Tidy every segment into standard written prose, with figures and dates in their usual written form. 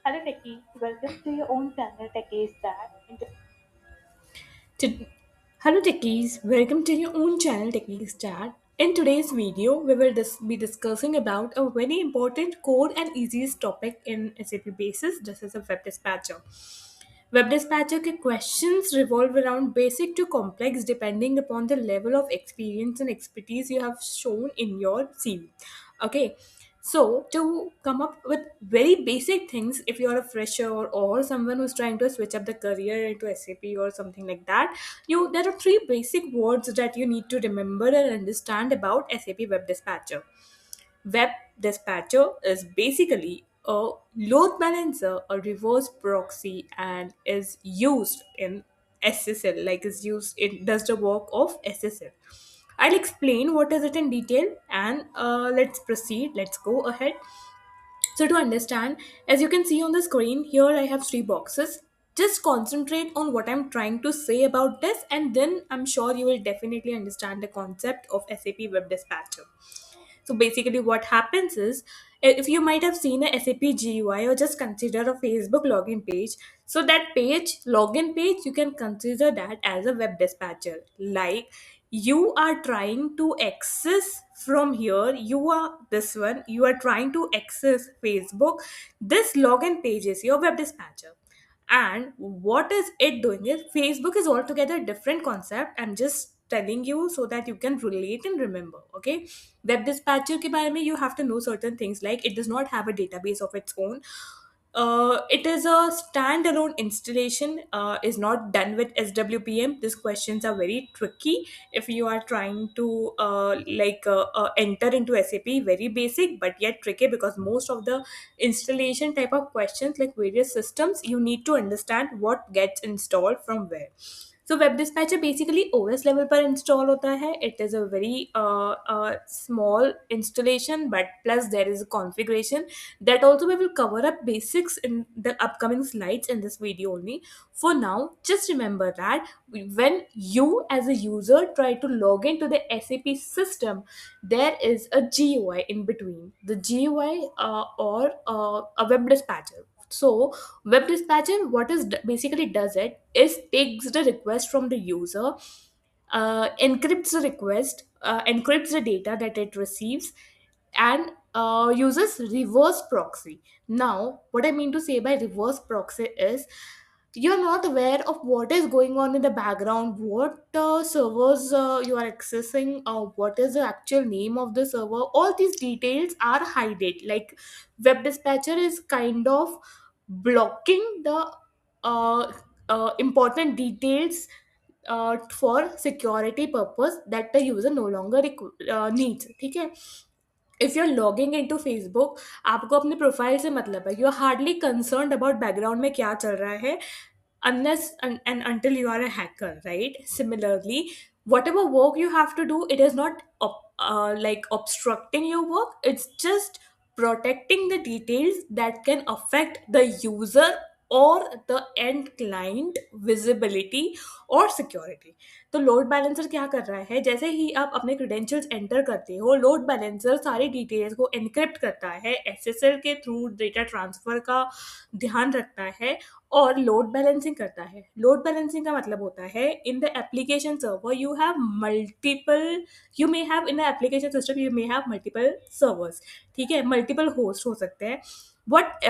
Hello Techie, welcome to your own channel Techie Star. To- Hello techies, welcome to your own channel Techies Chat. In today's video, we will be discussing about a very important core and easiest topic in SAP Basis. This is a web dispatcher. Web dispatcher के questions revolve around basic to complex depending upon the level of experience and expertise you have shown in your CV. Okay, so to come up with very basic things, if you're a fresher or someone who's trying to switch up the career into SAP or something like that, you there are three basic words that you need to remember and understand about SAP Web Dispatcher. Web Dispatcher is basically a load balancer, a reverse proxy, and is used in SSL, like is used it does the work of SSL. I'll explain what is it in detail and let's proceed. Let's go ahead. So to understand, as you can see on the screen, here I have three boxes. Just concentrate on what I'm trying to say about this, and then I'm sure you will definitely understand the concept of SAP Web Dispatcher. So basically, what happens is if you might have seen a SAP GUI or just consider a Facebook login page, so that page, login page, you can consider that as a web dispatcher. Like you are trying to access from here, you are this one, you are trying to access Facebook. This login page is your web dispatcher. And what is it doing is Facebook is altogether a different concept. I'm just telling you so that you can relate and remember. Okay, web dispatcher ke bare mein you have to know certain things, like it does not have a database of its own. It is a standalone installation, is not done with SWPM. These questions are very tricky if you are trying to enter into SAP. Very basic but yet tricky, because most of the installation type of questions, like various systems, you need to understand what gets installed from where. So web dispatcher basically OS level पर install होता है. It is a very small installation, but plus there is a configuration that also we will cover up basics in the upcoming slides in this video only. For now, just remember that when you as a user try to log into the SAP system, there is a GUI in between. The GUI or a web dispatcher. So web dispatcher, what is basically does it is takes the request from the user, encrypts the request, encrypts the data that it receives, and uses reverse proxy. Now, what I mean to say by reverse proxy is you're not aware of what is going on in the background, what servers you are accessing, what is the actual name of the server. All these details are hidden. Like web dispatcher is kind of blocking the uh, important details for security purpose that the user no longer needs. ठीक है. If you're logging into Facebook, आपको अपने profile से मतलब है. You're hardly concerned about background में क्या चल रहा है, unless and until you are a hacker, right? Similarly, whatever work you have to do, it is not like obstructing your work. It's just protecting the details that can affect the user or the end client visibility और security. तो load balancer क्या कर रहा है, जैसे ही आप अपने credentials enter करते हो, लोड बैलेंसर सारी डिटेल्स को एनक्रिप्ट करता है, एसएसएल के थ्रू डेटा ट्रांसफर का ध्यान रखता है और लोड बैलेंसिंग करता है. लोड बैलेंसिंग का मतलब होता है in the application server you have multiple, you may have in the application system you may have multiple servers. ठीक है, मल्टीपल होस्ट हो सकते हैं. What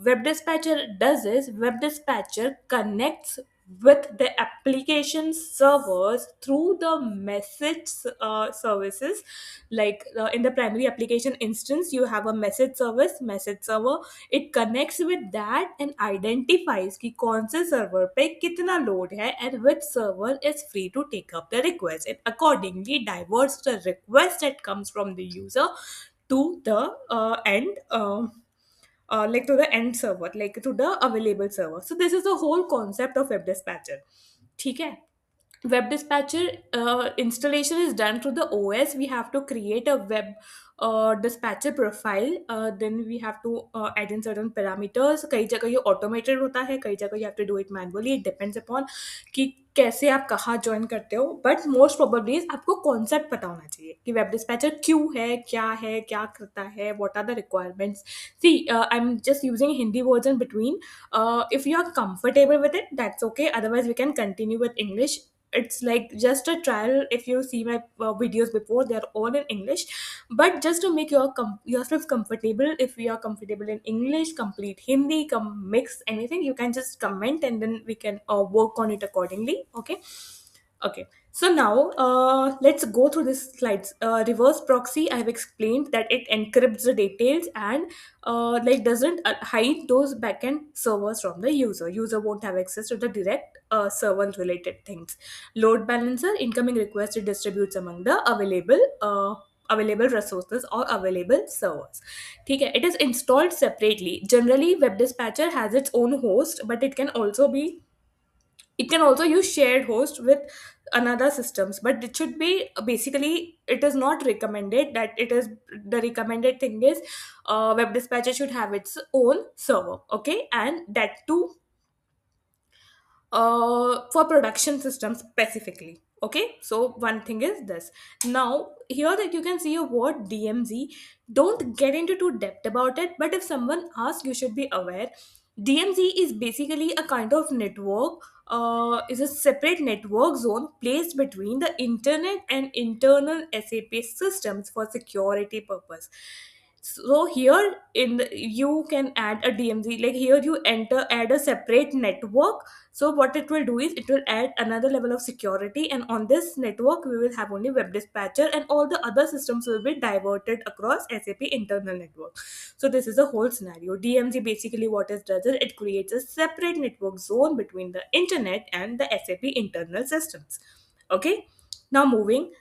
web dispatcher does is web dispatcher connects with the application servers through the message services. Like in the primary application instance you have a message service, message server. It connects with that and identifies कि कौन से server पे कितना load है and which server is free to take up the request. It accordingly diverts the request that comes from the user to the end like to the end server, like to the available server. So this is the whole concept of web dispatcher. ठीक है. web dispatcher installation is done through the OS. We have to create a web dispatcher profile. Then we have to add in certain parameters. कई जगह ये automated होता है, कई जगह you have to do it manually. It depends upon कि कैसे आप कहाँ ज्वाइन करते हो. बट मोस्ट प्रोबेबली आपको कॉन्सेप्ट पता होना चाहिए कि वेब डिस्पैचर क्यों है, क्या करता है, what are the requirements. See I am just using Hindi version between. If you are comfortable with it, that's okay. Otherwise, we can continue with English. It's like just a trial. If you see my videos before, they're all in English. But just to make yourself comfortable, if you are comfortable in English, complete Hindi, mix anything, you can just comment and then we can work on it accordingly. Okay. Okay, so now let's go through these slides. Reverse proxy, I have explained that it encrypts the details and like doesn't hide those backend servers from the user. User won't have access to the direct server related things. Load balancer, incoming request it distributes among the available resources or available servers. ठीक है, it is installed separately. Generally, Web Dispatcher has its own host, but it can also use shared host with another systems, but it should be basically, it is not recommended that it is the recommended thing is web dispatcher should have its own server. Okay, and that too for production systems specifically. Okay, so one thing is this. Now here that you can see a word DMZ. Don't get into too depth about it, but if someone asks, you should be aware. DMZ is basically a kind of network, is a separate network zone placed between the internet and internal SAP systems for security purpose. So here you can add a DMZ, like here you add a separate network. So what it will do is it will add another level of security, and on this network we will have only web dispatcher and all the other systems will be diverted across SAP internal network. So this is a whole scenario. DMZ basically what it does is it creates a separate network zone between the internet and the SAP internal systems. Okay, now moving,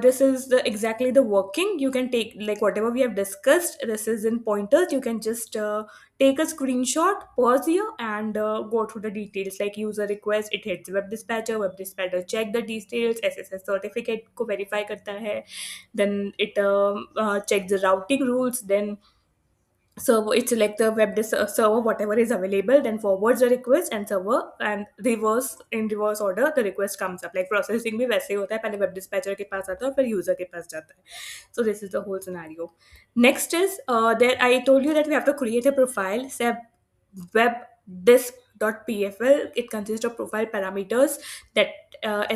this is exactly the working. You can take like whatever we have discussed, this is in pointers. You can just take a screenshot, pause here, and go through the details. Like user request, it hits web dispatcher check the details, SSL certificate को verify करता है, then it checks the routing rules, then server it select the server whatever is available, then forwards the request and server, and reverse order the request comes up. Like processing भी वैसे ही होता है, पहले web dispatcher के पास आता है और फिर user के पास जाता है. So this is the whole scenario. Next is there I told you that we have to create a profile, say webdisp.pfl. It consists of profile parameters that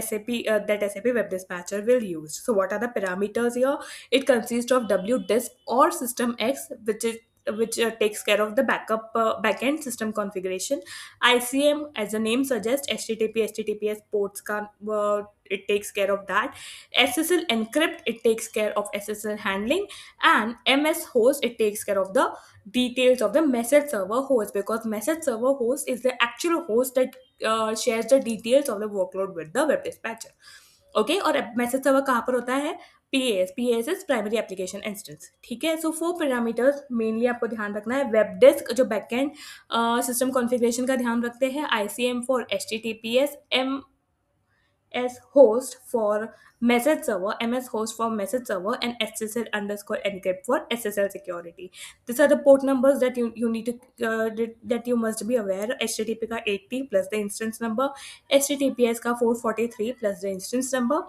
SAP Web Dispatcher will use. So what are the parameters here? It consists of wdisp or system X, which takes care of the backup backend system configuration. ICM, as the name suggests, HTTPS ports it takes care of that. SSL encrypt, it takes care of SSL handling, and MS host, it takes care of the details of the message server host, because message server host is the actual host that shares the details of the workload with the web dispatcher. Okay, और message server कहाँ पर होता है? PaaS is primary application instance. ठीक है, सो 4 parameters mainly आपको ध्यान रखना है. वेब डिस्क जो बैकएंड सिस्टम कॉन्फ़िगरेशन का ध्यान रखते हैं. ICM for HTTPS, MS host for message server, MS host for message server, and SSL underscore encrypt for SSL security. These are the port numbers that you need to that you must be aware. HTTP का 80 plus the instance number, HTTPS का 443 plus the instance number,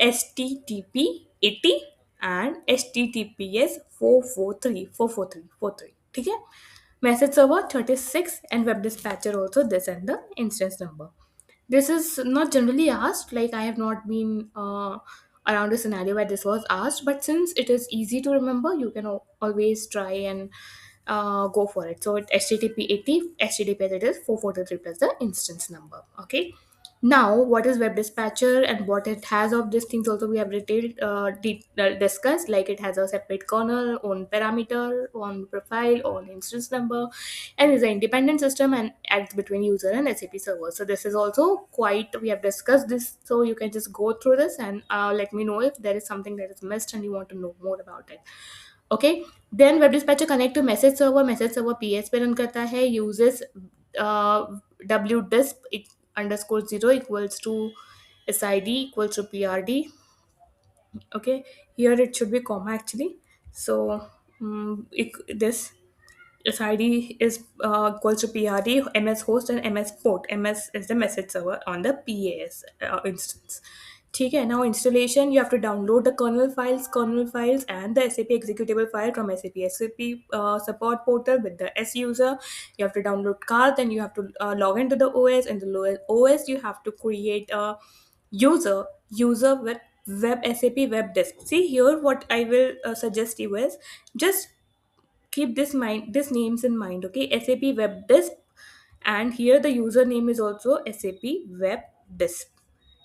HTTP 80 and HTTPS 443. ठीक है, message server 36 and web dispatcher also this and the instance number. This is not generally asked, like I have not been around a scenario where this was asked, but since it is easy to remember, you can always try and go for it. So it HTTP 80, HTTP it is 443 plus the instance number. Okay. Now, what is Web Dispatcher and what it has of these things also we have discussed. Like it has a separate kernel, own parameter, own profile, own instance number, and is an independent system and acts between user and SAP server. So this is also quite, we have discussed this, so you can just go through this and let me know if there is something that is missed and you want to know more about it. Okay, then Web Dispatcher connect to message server PS पे run करता है, uses wdisp underscore 0 equals to SID equals to PRD. Okay, here it should be comma actually. So this SID is equals to PRD, MS host and MS port. MS is the message server on the PAS instance. Okay, now installation, you have to download the kernel files and the SAP executable file from SAP support portal with the S user. You have to download car, then you have to log into the OS. In the OS, you have to create a user with web SAP web disk. See here, what I will suggest you is just keep this names in mind. Okay, SAP web disk, and here the username is also SAP web disk.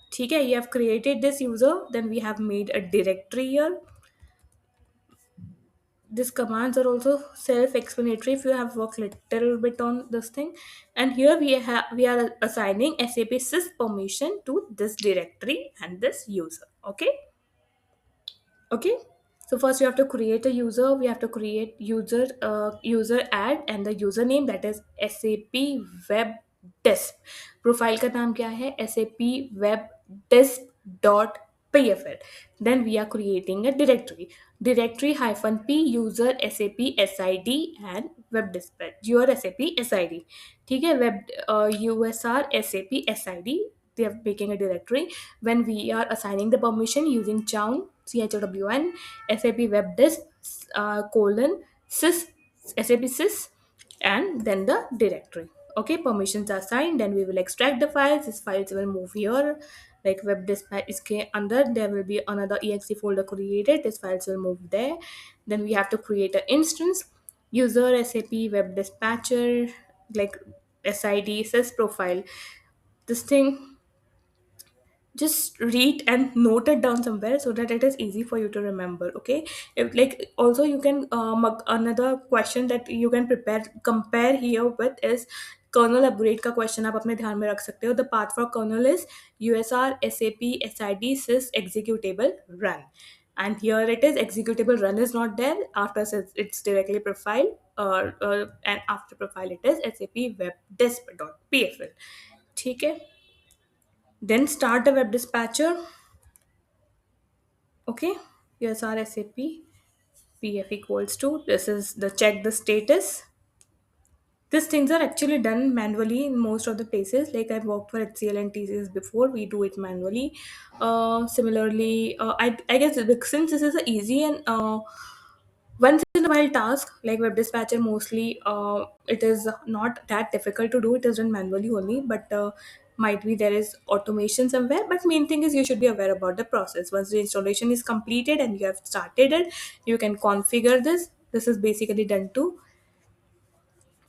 Okay, you have created this user, then we have made a directory here. These commands are also self-explanatory if you have worked little bit on this thing. And here we are assigning SAP sys permission to this directory and this user. Okay, so first we have to create a user. We have to create user add and the username, that is SAP web disk. Profile का नाम क्या है? SAP web disk dot pfl. Then we are creating a directory hyphen p user SAP SID and web dispatch your SAP SID. ठीक है, web USR SAP SID. We are making a directory. When we are assigning the permission using chown chown SAP web disk colon sys SAP sys and then the directory. Okay, permissions are assigned, then we will extract the files. These files will move here, like web dispatch iske under there will be another exe folder created. These files will move there. Then we have to create an instance user SAP web dispatcher, like SID sys profile. This thing, just read and note it down somewhere so that it is easy for you to remember. Okay, if, like, also you can another question that you can prepare compare here with is kernel upgrade का question आप अपने ध्यान में रख सकते हो. The path for kernel is USR SAP SID sys executable run, and here it is executable run is not there. After it's directly profile, and after profile it is SAP web disk.pfl. ठीक है, then start the web dispatcher. Okay, here's our SAP PF equals to, this is the check the status. These things are actually done manually in most of the places. Like I've worked for HCL and TCS before, we do it manually. Similarly, I guess since this is a easy and once in a while task like web dispatcher, mostly it is not that difficult to do. It is done manually only, but might be there is automation somewhere. But main thing is you should be aware about the process. Once the installation is completed and you have started it, you can configure this. This is basically done to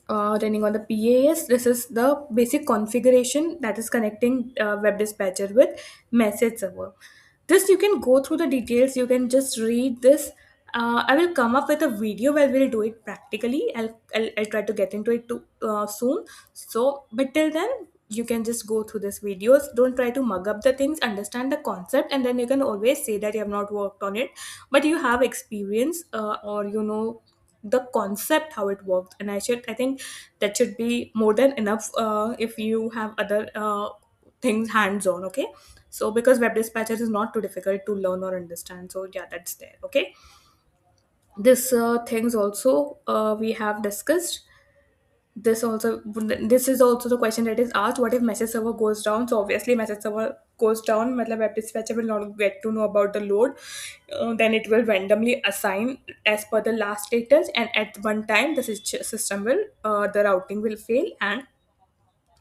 running on the PAS. This is the basic configuration that is connecting web dispatcher with message server. This you can go through the details. You can just read this. I will come up with a video where we'll do it practically. I'll try to get into it too soon. So, but till then, you can just go through these videos. Don't try to mug up the things. Understand the concept, and then you can always say that you have not worked on it, but you have experience, or you know the concept how it works. And I think that should be more than enough if you have other things hands on. Okay, so because web dispatcher is not too difficult to learn or understand, so yeah, that's there. Okay, this things also we have discussed. This is also the question that is asked, what if message server goes down? So obviously message server goes down, matlab web dispatcher will not get to know about the load. Then it will randomly assign as per the last status, and at one time the system will the routing will fail and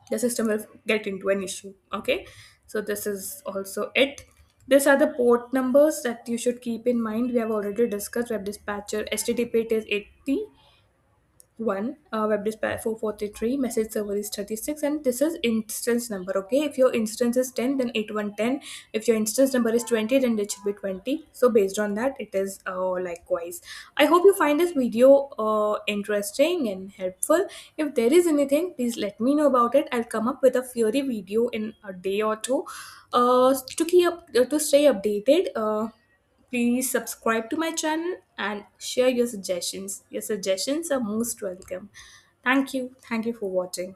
the system will get into an issue. Okay, so this is also it. These are the port numbers that you should keep in mind. We have already discussed web dispatcher http it is 80 one, web dispatch 443, message server is 36, and this is instance number. Okay, if your instance is 10, then 8110. If your instance number is 20, then it should be 20. So based on that it is likewise. I hope you find this video interesting and helpful. If there is anything, please let me know about it. I'll come up with a theory video in a day or two to keep to stay updated. Please subscribe to my channel and share your suggestions. Your suggestions are most welcome. Thank you. Thank you for watching.